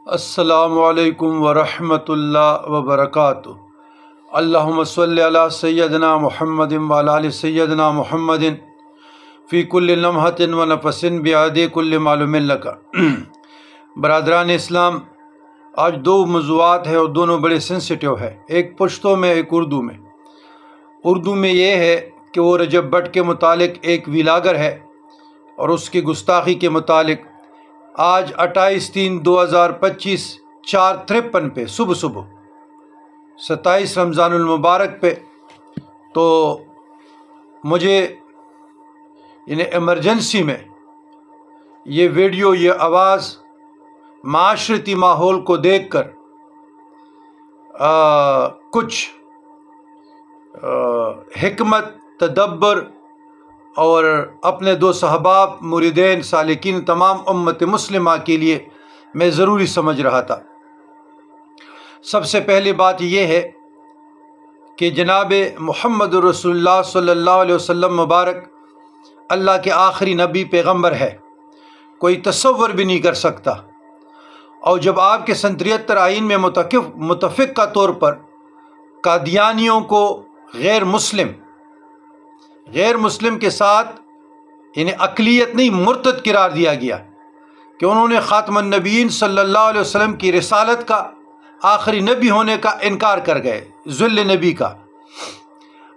السلام علیکم ورحمۃ اللہ وبرکاتہ۔ اللہم صلی علی سیدنا محمد وعلی آل سیدنا محمد فی کل لمحۃ ونفس بعدد کل معلوم لک۔ برادران اسلام، آج دو موضوعات ہیں اور دونوں بڑے سینسٹیو ہے، ایک پشتو میں ایک اردو میں۔ اردو میں یہ ہے کہ وہ رجب بٹ کے متعلق ایک ویلاگر ہے اور اس کی گستاخی کے متعلق آج 28/3/2025 4:53 پہ صبح 27 رمضان المبارک پہ تو مجھے ایمرجنسی میں یہ ویڈیو، یہ آواز معاشرتی ماحول کو دیکھ کر کچھ حکمت، تدبر اور اپنے دوست احباب، مریدین، سالکین، تمام امت مسلمہ کے لیے میں ضروری سمجھ رہا تھا۔ سب سے پہلی بات یہ ہے کہ جناب محمد رسول اللہ صلی اللہ علیہ وسلم مبارک اللہ کے آخری نبی پیغمبر ہے، کوئی تصور بھی نہیں کر سکتا۔ اور جب آپ کے 73 آئین میں متفقہ طور پر قادیانیوں کو غیر مسلم کے ساتھ اقلیت نہیں مرتد قرار دیا گیا کہ انہوں نے خاتم النبیین صلی اللہ علیہ وسلم کی رسالت کا، آخری نبی ہونے کا انکار کر گئے، ذل نبی کا۔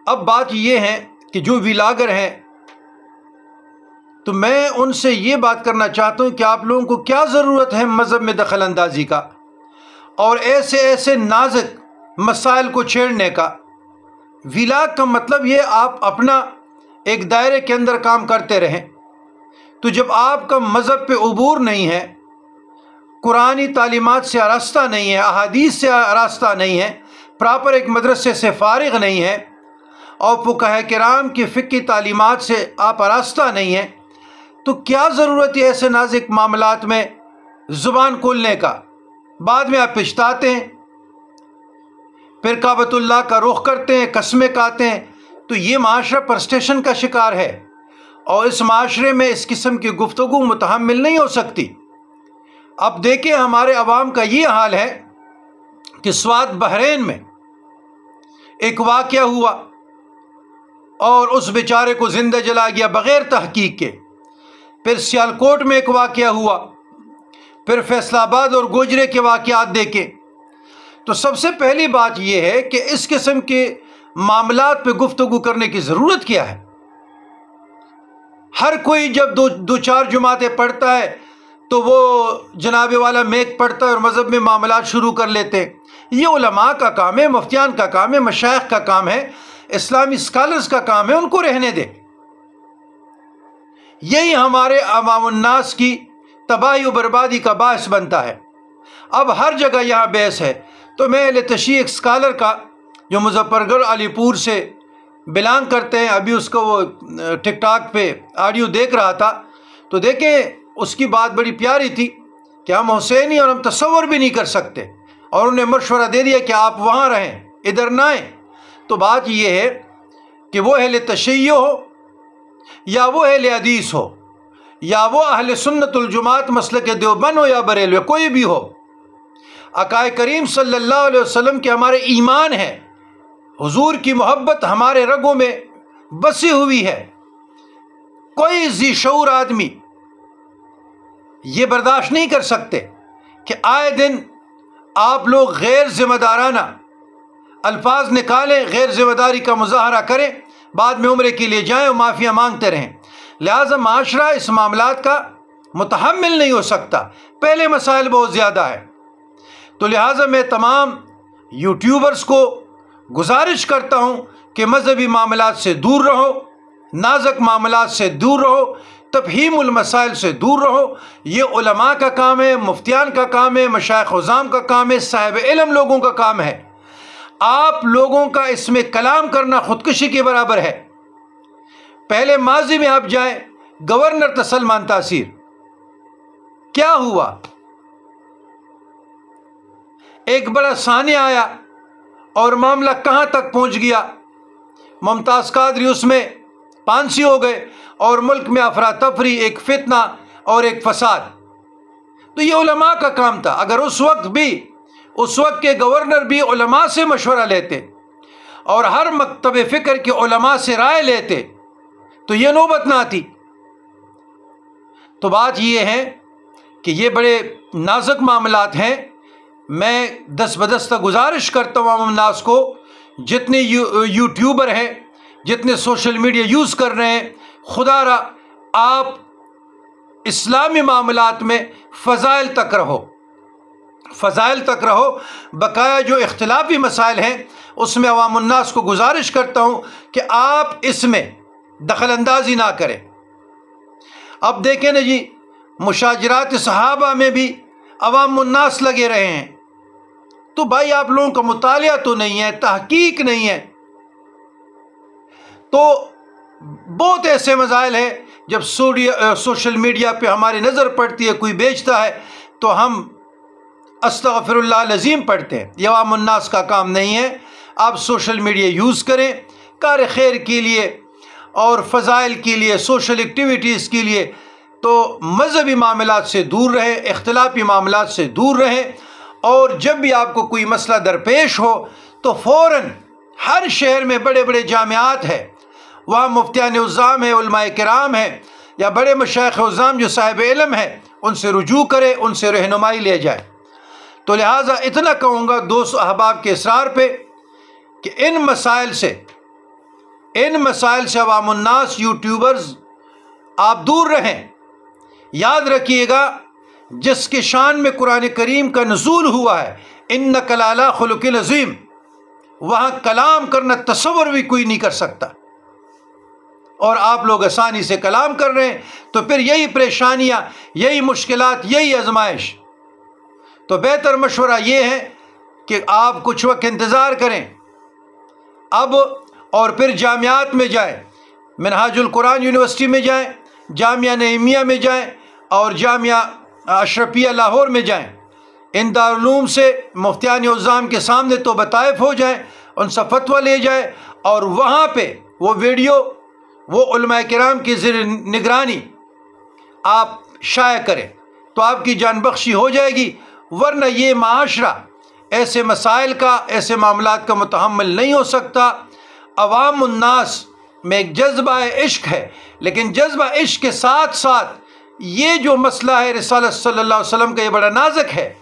اب بات یہ ہے کہ جو ویلاگر ہیں، تو میں ان سے یہ بات کرنا چاہتا ہوں کہ آپ لوگوں کو کیا ضرورت ہے مذہب میں دخل اندازی کا اور ایسے نازک مسائل کو چھیڑنے کا۔ ویلاگ کا مطلب یہ آپ اپنا ایک دائرے کے اندر کام کرتے رہیں۔ تو جب آپ کا مذہب پہ عبور نہیں ہے، قرآنی تعلیمات سے آراستہ نہیں ہے، احادیث سے آراستہ نہیں ہے، پراپر ایک مدرسے سے فارغ نہیں ہے اور فقہاء کرام کی فقہی تعلیمات سے آپ آراستہ نہیں ہیں، تو کیا ضرورت ہے ایسے نازک معاملات میں زبان کھولنے کا؟ بعد میں آپ پچھتاتے ہیں، پھر کعبۃ اللہ کا رخ کرتے ہیں، قسمیں کھاتے ہیں۔ تو یہ معاشرہ پرسٹیشن کا شکار ہے اور اس معاشرے میں اس قسم کی گفتگو متحمل نہیں ہو سکتی۔ اب دیکھیں ہمارے عوام کا یہ حال ہے کہ سوات بحرین میں ایک واقعہ ہوا اور اس بیچارے کو زندہ جلا گیا بغیر تحقیق کے۔ پھر سیالکوٹ میں ایک واقعہ ہوا، پھر فیصل آباد اور گوجرے کے واقعات دیکھیں۔ تو سب سے پہلی بات یہ ہے کہ اس قسم کے معاملات پہ گفتگو کرنے کی ضرورت کیا ہے؟ ہر کوئی جب دو چار جماعتیں پڑھتا ہے تو وہ جناب والا میک پڑھتا ہے اور مذہب میں معاملات شروع کر لیتے ہیں۔ یہ علماء کا کام ہے، مفتیان کا کام ہے، مشائخ کا کام ہے، اسلامی اسکالرز کا کام ہے، ان کو رہنے دے۔ یہی ہمارے عوام الناس کی تباہی و بربادی کا باعث بنتا ہے۔ اب ہر جگہ یہاں بحث ہے، تو میں اہل تشیع ایک اسکالر کا جو مظفر گڑھ علی پور سے بلانگ کرتے ہیں، ابھی اس کو وہ ٹک ٹاک پہ آڈیو دیکھ رہا تھا، تو دیکھیں اس کی بات بڑی پیاری تھی کہ ہم حسینی اور ہم تصور بھی نہیں کر سکتے، اور انہیں مشورہ دے دیا کہ آپ وہاں رہیں، ادھر نہ آئیں۔ تو بات یہ ہے کہ وہ اہل تشیع ہو یا وہ اہل حدیث ہو یا وہ اہل سنت الجماعت مسلک دیوبند ہو یا بریلوی، کوئی بھی ہو، آقائے کریم صلی اللہ علیہ وسلم کے ہمارے ایمان ہے، حضور کی محبت ہمارے رگوں میں بسی ہوئی ہے۔ کوئی ذی شعور آدمی یہ برداشت نہیں کر سکتے کہ آئے دن آپ لوگ غیر ذمہ دارانہ الفاظ نکالیں، غیر ذمہ داری کا مظاہرہ کریں، بعد میں عمرے کے لیے جائیں اور معافیاں مانگتے رہیں۔ لہٰذا معاشرہ اس معاملات کا متحمل نہیں ہو سکتا۔ پہلے مسائل بہت زیادہ ہے، تو لہٰذا میں تمام یوٹیوبرز کو گزارش کرتا ہوں کہ مذہبی معاملات سے دور رہو، نازک معاملات سے دور رہو، تفہیم المسائل سے دور رہو۔ یہ علماء کا کام ہے، مفتیان کا کام ہے، مشائخ عظام کا کام ہے، صاحب علم لوگوں کا کام ہے۔ آپ لوگوں کا اس میں کلام کرنا خودکشی کے برابر ہے۔ پہلے ماضی میں آپ جائیں، گورنر سلمان تاثیر کیا ہوا؟ ایک بڑا سانیہ آیا اور معاملہ کہاں تک پہنچ گیا؟ ممتاز قادری اس میں پانسی ہو گئے اور ملک میں افراتفری، ایک فتنہ اور ایک فساد۔ تو یہ علماء کا کام تھا. اگر اس وقت کے گورنر بھی علماء سے مشورہ لیتے اور ہر مکتب فکر کے علماء سے رائے لیتے تو یہ نوبت نہ آتی. تو بات یہ ہے کہ یہ بڑے نازک معاملات ہیں. میں دست بدستہ گزارش کرتا ہوں عوام الناس کو، جتنے یوٹیوبر ہیں، جتنے سوشل میڈیا یوز کر رہے ہیں، خدا را آپ اسلامی معاملات میں فضائل تک رہو. بقایا جو اختلافی مسائل ہیں اس میں عوام الناس کو گزارش کرتا ہوں کہ آپ اس میں دخل اندازی نہ کریں. اب دیکھیں نا جی، مشاجرات صحابہ میں بھی عوام الناس لگے رہے ہیں. تو بھائی آپ لوگوں کا مطالعہ تو نہیں ہے، تحقیق نہیں ہے. تو بہت ایسے مسائل ہیں جب سوشل میڈیا پہ ہماری نظر پڑتی ہے، کوئی بیچتا ہے تو ہم استغفر اللہ العظیم پڑھتے ہیں. یہ عوام الناس کا کام نہیں ہے. آپ سوشل میڈیا یوز کریں کار خیر کے لیے اور فضائل کے لیے، سوشل ایکٹیویٹیز کے لیے. تو مذہبی معاملات سے دور رہیں، اختلافی معاملات سے دور رہیں. اور جب بھی آپ کو کوئی مسئلہ درپیش ہو تو فوراً ہر شہر میں بڑے بڑے جامعات ہیں، وہاں مفتیان عظام ہیں، علماء کرام ہیں، یا بڑے مشائخ عظام جو صاحب علم ہیں، ان سے رجوع کرے، ان سے رہنمائی لے جائے. تو لہٰذا اتنا کہوں گا دوست احباب کے اصرار پہ کہ ان مسائل سے عوام الناس، یوٹیوبرز، آپ دور رہیں. یاد رکھیے گا جس کے شان میں قرآن کریم کا نزول ہوا ہے، انک لعلی خلق عظیم، وہاں کلام کرنا تصور بھی کوئی نہیں کر سکتا. اور آپ لوگ آسانی سے کلام کر رہے ہیں. تو پھر یہی پریشانیاں، یہی مشکلات، یہی آزمائش. تو بہتر مشورہ یہ ہے کہ آپ کچھ وقت انتظار کریں اب، اور پھر جامعات میں جائیں. منہاج القرآن یونیورسٹی میں جائیں، جامعہ نعیمیہ میں جائیں، اور جامعہ اشرفیہ لاہور میں جائیں. ان دارالعلوم سے مفتیان عظام کے سامنے تو بطائف ہو جائیں، ان سے فتویٰ لے جائیں، اور وہاں پہ وہ ویڈیو وہ علماء کرام کی زیر نگرانی آپ شائع کریں تو آپ کی جان بخشی ہو جائے گی. ورنہ یہ معاشرہ ایسے مسائل کا، ایسے معاملات کا متحمل نہیں ہو سکتا. عوام الناس میں ایک جذبہ عشق ہے، لیکن جذبہ عشق کے ساتھ ساتھ یہ جو مسئلہ ہے رسالت صلی اللہ علیہ وسلم کا، یہ بڑا نازک ہے،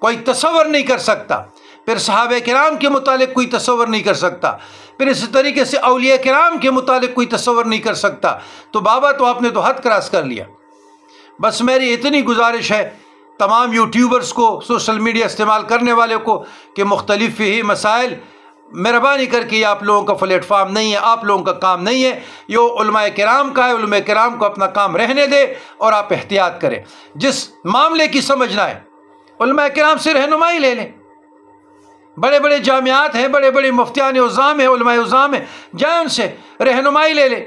کوئی تصور نہیں کر سکتا. پھر صحابہ کرام کے متعلق کوئی تصور نہیں کر سکتا، پھر اسی طریقے سے اولیاء کرام کے متعلق کوئی تصور نہیں کر سکتا. تو بابا تو آپ نے تو حد کراس کر لیا. بس میری اتنی گزارش ہے تمام یوٹیوبرز کو، سوشل میڈیا استعمال کرنے والے کو، کہ مختلف ہی مسائل مہربانی کر کے، یہ آپ لوگوں کا پلیٹ فارم نہیں ہے، آپ لوگوں کا کام نہیں ہے، یہ علماء کرام کا ہے. علماء کرام کو اپنا کام رہنے دے اور آپ احتیاط کریں. جس معاملے کی سمجھنا ہے علماء کرام سے رہنمائی لے لیں. بڑے بڑے جامعات ہیں، بڑے بڑے مفتیان عظام ہیں، علماء عظام ہیں، جائیں ان سے رہنمائی لے لیں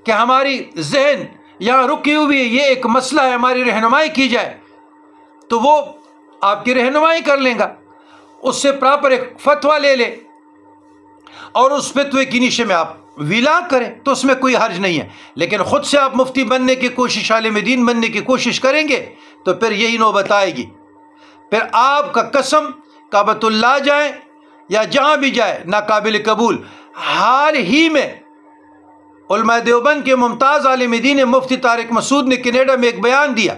کہ ہماری ذہن یہاں رکی ہوئی، یہ ایک مسئلہ ہے، ہماری رہنمائی کی جائے. تو وہ آپ کی رہنمائی کر لیں گا، اس سے پراپر ایک فتویٰ لے لیں اور اس فتوے کی نیشے میں آپ ویلا کریں، تو اس میں کوئی حرج نہیں ہے. لیکن خود سے آپ مفتی بننے کی کوشش، عالم دین بننے کی کوشش کریں گے تو پھر یہی نوبت آئے گی. پھر آپ کا قسم کعبۃ اللہ جائیں یا جہاں بھی جائے ناقابل قبول. حال ہی میں علماء دیوبند کے ممتاز عالم دین مفتی طارق مسعود نے کینیڈا میں ایک بیان دیا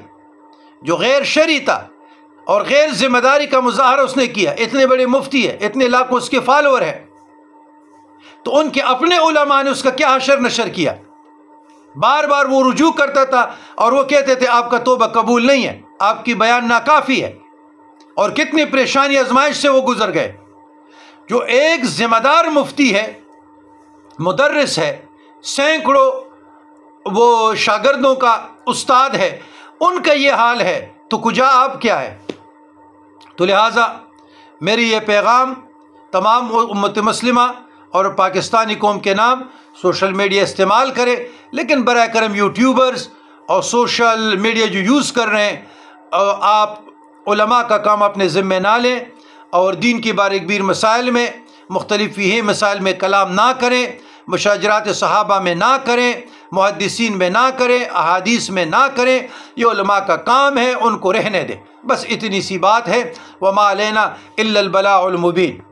جو غیر شرعی تھا اور غیر ذمہ داری کا مظاہرہ اس نے کیا. اتنے بڑے مفتی ہے، اتنے لاکھوں اس کے فالوور ہیں، تو ان کے اپنے علماء نے اس کا کیا حشر نشر کیا. بار بار وہ رجوع کرتا تھا اور وہ کہتے تھے آپ کا توبہ قبول نہیں ہے، آپ کی بیان ناکافی ہے. اور کتنی پریشانی آزمائش سے وہ گزر گئے. جو ایک ذمہ دار مفتی ہے، مدرس ہے، سینکڑوں وہ شاگردوں کا استاد ہے، ان کا یہ حال ہے تو کجا آپ کیا ہے. تو لہٰذا میری یہ پیغام تمام امت مسلمہ اور پاکستانی قوم کے نام، سوشل میڈیا استعمال کرے، لیکن برائے کرم یوٹیوبرز اور سوشل میڈیا جو یوز کر رہے ہیں، آپ علماء کا کام اپنے ذمہ نہ لیں اور دین کی باریک بیر مسائل میں، مختلف ہی مسائل میں کلام نہ کریں، مشاجرات صحابہ میں نہ کریں، محدثین میں نہ کریں، احادیث میں نہ کریں، یہ علماء کا کام ہے، ان کو رہنے دیں۔ بس اتنی سی بات ہے۔ وما علینا الا البلاغ المبین۔